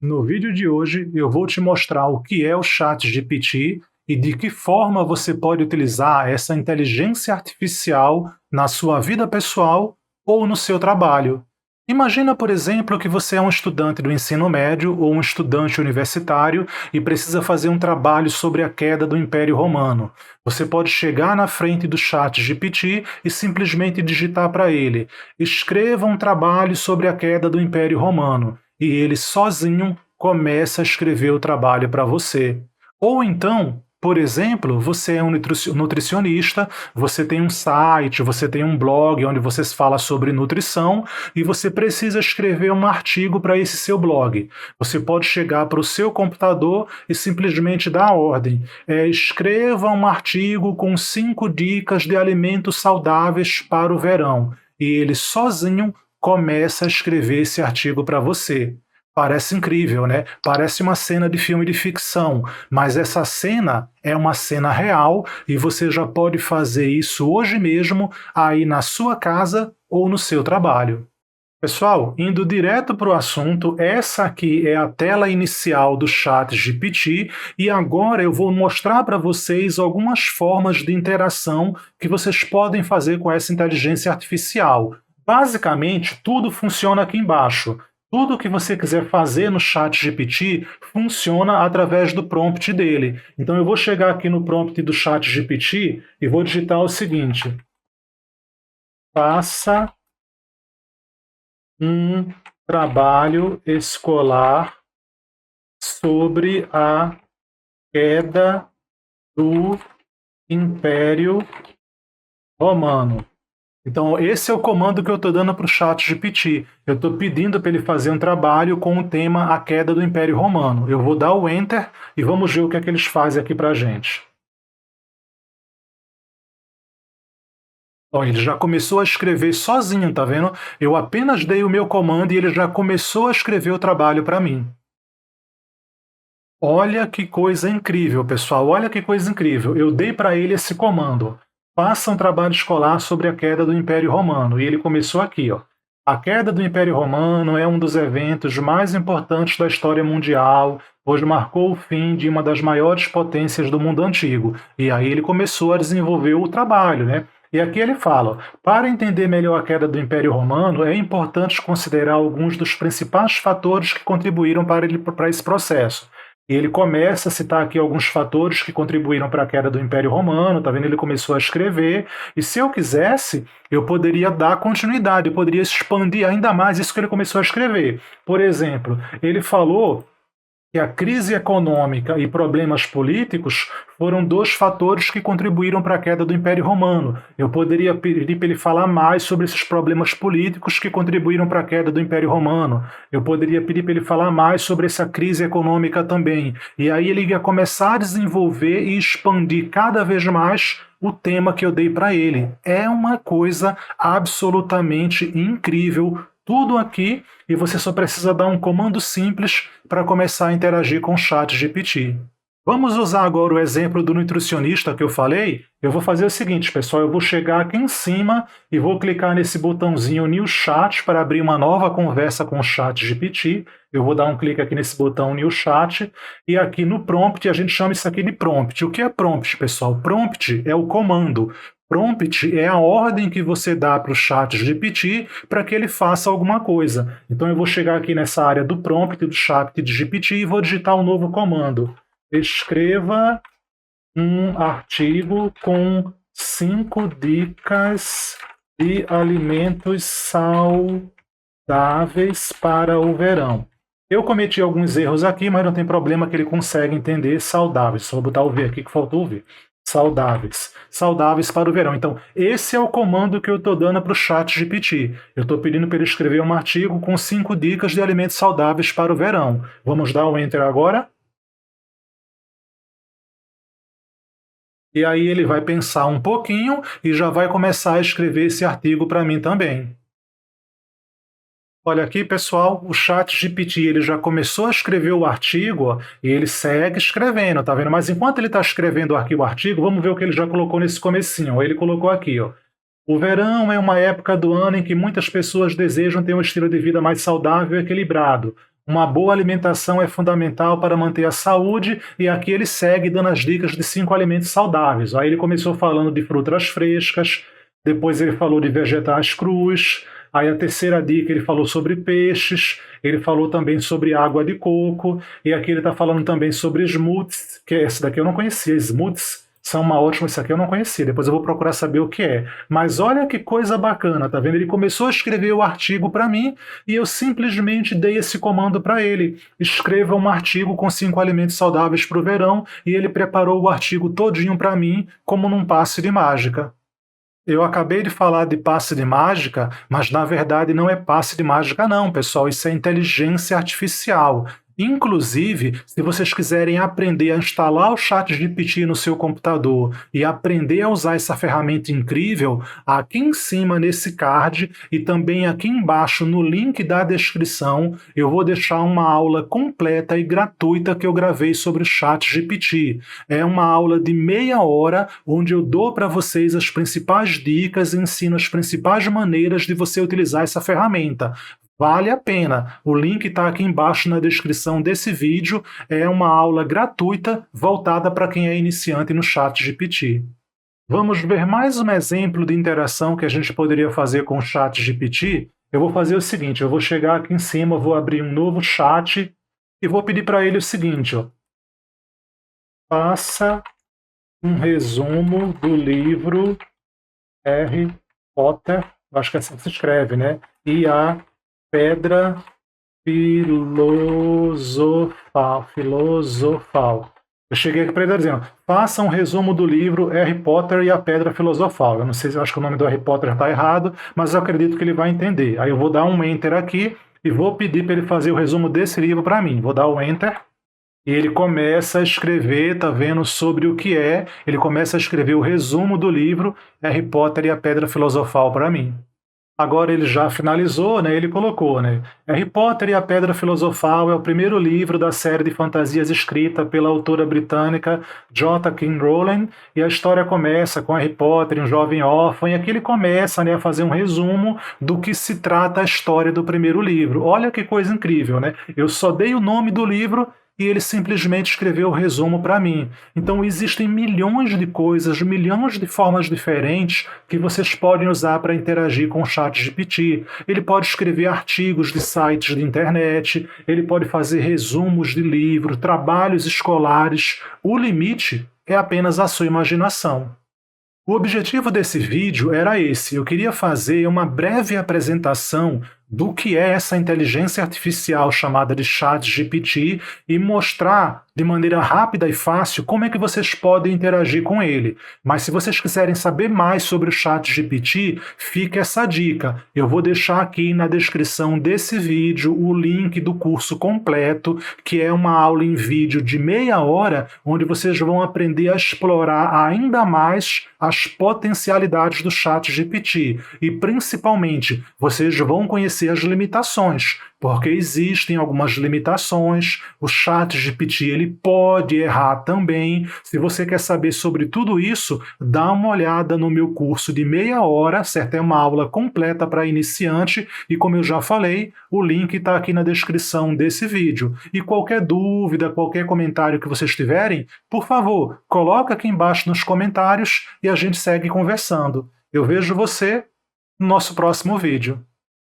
No vídeo de hoje eu vou te mostrar o que é o ChatGPT e de que forma você pode utilizar essa inteligência artificial na sua vida pessoal ou no seu trabalho. Imagina, por exemplo, que você é um estudante do ensino médio ou um estudante universitário e precisa fazer um trabalho sobre a queda do Império Romano. Você pode chegar na frente do ChatGPT e simplesmente digitar para ele: escreva um trabalho sobre a queda do Império Romano, e ele sozinho começa a escrever o trabalho para você. Ou então, por exemplo, você é um nutricionista, você tem um site, você tem um blog onde você fala sobre nutrição e você precisa escrever um artigo para esse seu blog. Você pode chegar para o seu computador e simplesmente dar a ordem: escreva um artigo com 5 dicas de alimentos saudáveis para o verão. E ele sozinho começa a escrever esse artigo para você. Parece incrível, né? Parece uma cena de filme de ficção, mas essa cena é uma cena real e você já pode fazer isso hoje mesmo aí na sua casa ou no seu trabalho. Pessoal, indo direto para o assunto, essa aqui é a tela inicial do ChatGPT e agora eu vou mostrar para vocês algumas formas de interação que vocês podem fazer com essa inteligência artificial. Basicamente, tudo funciona aqui embaixo. Tudo que você quiser fazer no ChatGPT funciona através do prompt dele. Então eu vou chegar aqui no prompt do ChatGPT e vou digitar o seguinte: faça um trabalho escolar sobre a queda do Império Romano. Então, esse é o comando que eu estou dando para o ChatGPT. Eu estou pedindo para ele fazer um trabalho com o tema A Queda do Império Romano. Eu vou dar o Enter e vamos ver o que é que eles fazem aqui para a gente. Ó, ele já começou a escrever sozinho, tá vendo? Eu apenas dei o meu comando e ele já começou a escrever o trabalho para mim. Olha que coisa incrível, pessoal. Olha que coisa incrível. Eu dei para ele esse comando: faça um trabalho escolar sobre a queda do Império Romano. E ele começou aqui, ó. A queda do Império Romano é um dos eventos mais importantes da história mundial, pois marcou o fim de uma das maiores potências do mundo antigo. E aí ele começou a desenvolver o trabalho, né? E aqui ele fala: para entender melhor a queda do Império Romano, é importante considerar alguns dos principais fatores que contribuíram para esse processo. E ele começa a citar aqui alguns fatores que contribuíram para a queda do Império Romano, tá vendo? Ele começou a escrever, e se eu quisesse, eu poderia dar continuidade, eu poderia expandir ainda mais isso que ele começou a escrever. Por exemplo, ele falou que a crise econômica e problemas políticos foram 2 fatores que contribuíram para a queda do Império Romano. Eu poderia pedir para ele falar mais sobre esses problemas políticos que contribuíram para a queda do Império Romano. Eu poderia pedir para ele falar mais sobre essa crise econômica também. E aí ele ia começar a desenvolver e expandir cada vez mais o tema que eu dei para ele. É uma coisa absolutamente incrível, tudo aqui, e você só precisa dar um comando simples para começar a interagir com o ChatGPT. Vamos usar agora o exemplo do nutricionista que eu falei? Eu vou fazer o seguinte, pessoal: eu vou chegar aqui em cima e vou clicar nesse botãozinho New Chat para abrir uma nova conversa com o ChatGPT. Eu vou dar um clique aqui nesse botão New Chat e aqui no prompt a gente chama isso aqui de prompt. O que é prompt, pessoal? Prompt é o comando. Prompt é a ordem que você dá para o ChatGPT para que ele faça alguma coisa. Então eu vou chegar aqui nessa área do prompt do ChatGPT e vou digitar um novo comando: escreva um artigo com 5 dicas de alimentos saudáveis para o verão. Eu cometi alguns erros aqui, mas não tem problema que ele consegue entender saudáveis. Só vou botar o V aqui que faltou o V. Saudáveis. Saudáveis para o verão. Então, esse é o comando que eu estou dando para o ChatGPT. Eu estou pedindo para ele escrever um artigo com 5 dicas de alimentos saudáveis para o verão. Vamos dar o Enter agora? E aí ele vai pensar um pouquinho e já vai começar a escrever esse artigo para mim também. Olha aqui, pessoal, o ChatGPT ele já começou a escrever o artigo, ó, e ele segue escrevendo, tá vendo? Mas enquanto ele está escrevendo aqui o artigo, vamos ver o que ele já colocou nesse comecinho. Ó. Ele colocou aqui, ó: o verão é uma época do ano em que muitas pessoas desejam ter um estilo de vida mais saudável e equilibrado. Uma boa alimentação é fundamental para manter a saúde, e aqui ele segue dando as dicas de 5 alimentos saudáveis. Aí ele começou falando de frutas frescas, depois ele falou de vegetais crus, aí a terceira dica ele falou sobre peixes, ele falou também sobre água de coco, e aqui ele está falando também sobre smoothies, que esse daqui eu não conhecia, smoothies são uma ótima, isso aqui eu não conhecia, depois eu vou procurar saber o que é. Mas olha que coisa bacana, tá vendo? Ele começou a escrever o artigo para mim e eu simplesmente dei esse comando para ele. Escreva um artigo com 5 alimentos saudáveis para o verão, e ele preparou o artigo todinho para mim como num passe de mágica. Eu acabei de falar de passe de mágica, mas na verdade não é passe de mágica não, pessoal, isso é inteligência artificial. Inclusive, se vocês quiserem aprender a instalar o ChatGPT no seu computador e aprender a usar essa ferramenta incrível, aqui em cima nesse card e também aqui embaixo no link da descrição, eu vou deixar uma aula completa e gratuita que eu gravei sobre o ChatGPT. É uma aula de meia hora, onde eu dou para vocês as principais dicas e ensino as principais maneiras de você utilizar essa ferramenta. Vale a pena. O link está aqui embaixo na descrição desse vídeo. É uma aula gratuita voltada para quem é iniciante no ChatGPT. Vamos ver mais um exemplo de interação que a gente poderia fazer com o ChatGPT. Eu vou fazer o seguinte, eu vou chegar aqui em cima, vou abrir um novo chat e vou pedir para ele o seguinte, ó. Faça um resumo do livro Harry Potter, acho que é assim que se escreve, né? E a Pedra Filosofal. Eu cheguei aqui para ele dizendo, faça um resumo do livro Harry Potter e a Pedra Filosofal. Eu não sei, eu acho que o nome do Harry Potter está errado, mas eu acredito que ele vai entender. Aí eu vou dar um Enter aqui e vou pedir para ele fazer o resumo desse livro para mim. Vou dar o Enter. E ele começa a escrever, tá vendo, sobre o que é. Ele começa a escrever o resumo do livro Harry Potter e a Pedra Filosofal para mim. Agora ele já finalizou, né? Ele colocou, né? Harry Potter e a Pedra Filosofal é o primeiro livro da série de fantasias escrita pela autora britânica J.K. Rowling, e a história começa com Harry Potter, um jovem órfão, e aqui ele começa, né, a fazer um resumo do que se trata a história do primeiro livro. Olha que coisa incrível, né? Eu só dei o nome do livro e ele simplesmente escreveu o resumo para mim. Então existem milhões de coisas, milhões de formas diferentes que vocês podem usar para interagir com o ChatGPT. Ele pode escrever artigos de sites de internet, ele pode fazer resumos de livros, trabalhos escolares. O limite é apenas a sua imaginação. O objetivo desse vídeo era esse, eu queria fazer uma breve apresentação do que é essa inteligência artificial chamada de ChatGPT e mostrar de maneira rápida e fácil como é que vocês podem interagir com ele. Mas se vocês quiserem saber mais sobre o ChatGPT, fica essa dica. Eu vou deixar aqui na descrição desse vídeo o link do curso completo, que é uma aula em vídeo de meia hora, onde vocês vão aprender a explorar ainda mais as potencialidades do ChatGPT. E principalmente, vocês vão conhecer as limitações, porque existem algumas limitações, o ChatGPT ele pode errar também. Se você quer saber sobre tudo isso, dá uma olhada no meu curso de meia hora, certo? É uma aula completa para iniciante e, como eu já falei, o link está aqui na descrição desse vídeo. E qualquer dúvida, qualquer comentário que vocês tiverem, por favor, coloca aqui embaixo nos comentários e a gente segue conversando. Eu vejo você no nosso próximo vídeo.